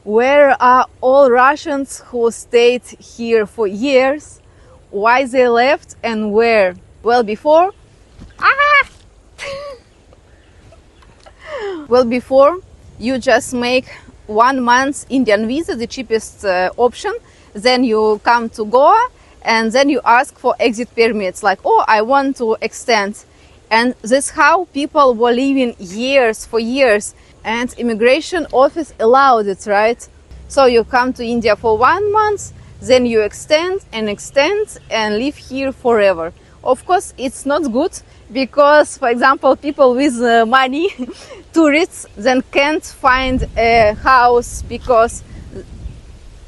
Where are all Russians who stayed here for years? Why they left and where? Well, before you just make 1 month Indian visa, the cheapest option. Then you come to Goa and then you ask for exit permits, like, oh, I want to extend. And this is how people were living for years. And immigration office allowed it, right? So you come to India for 1 month, then you extend and live here forever. Of course, it's not good because, for example, people with money, tourists, then can't find a house because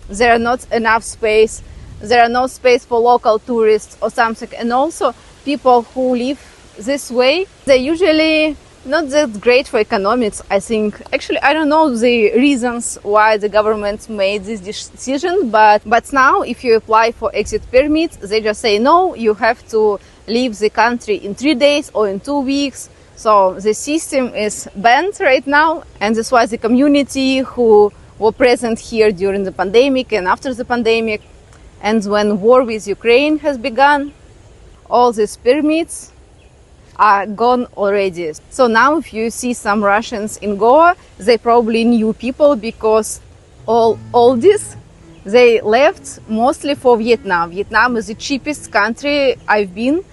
there are not enough space. There are no space for local tourists or something. And also people who live this way, they're usually not that great for economics, I think. Actually, I don't know the reasons why the government made this decision, but now if you apply for exit permit, they just say, no, you have to leave the country in 3 days or in 2 weeks. So the system is banned right now. And that's why the community who were present here during the pandemic and after the pandemic, and when war with Ukraine has begun, all these permits are gone already. So now if you see some Russians in Goa, they probably new people because all this, they left mostly for Vietnam. Vietnam is the cheapest country I've been.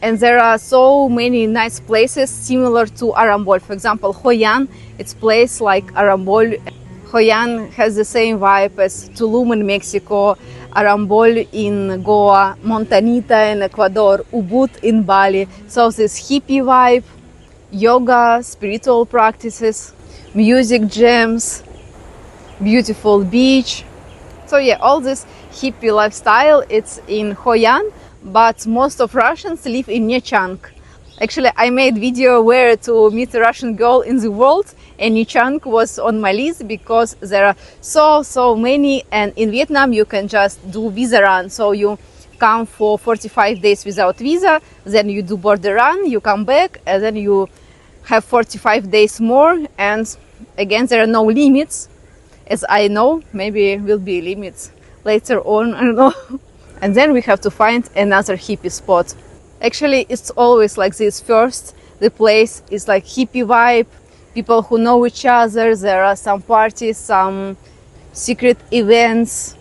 And there are so many nice places similar to Arambol. For example, Hoi An, it's a place like Arambol. Hoi An has the same vibe as Tulum in Mexico, Arambol in Goa, Montanita in Ecuador, Ubud in Bali. So this hippie vibe, yoga, spiritual practices, music jams, beautiful beach. So yeah, all this hippie lifestyle, it's in Hoi An, but most of Russians live in Nechang. Actually, I made video where to meet a Russian girl in the world, and Nechang was on my list because there are so many. And in Vietnam, you can just do visa run. So you come for 45 days without visa, then you do border run, you come back, and then you have 45 days more. And again, there are no limits, as I know. Maybe will be limits later on, I don't know. And then we have to find another hippie spot. Actually, it's always like this. First, the place is like hippie vibe, people who know each other, there are some parties, some secret events,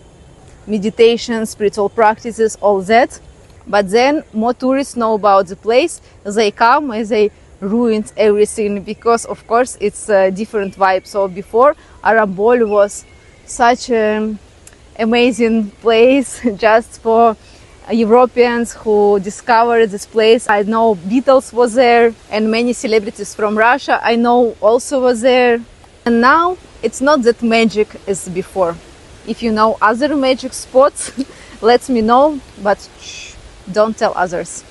meditation, spiritual practices, all that. But then more tourists know about the place, they come and they ruined everything because, of course, it's a different vibe. So before, Arambol was such an amazing place just for Europeans who discovered this place. I know Beatles was there and many celebrities from Russia I know also was there. And now it's not that magic as before. If you know other magic spots, let me know, but shh, don't tell others.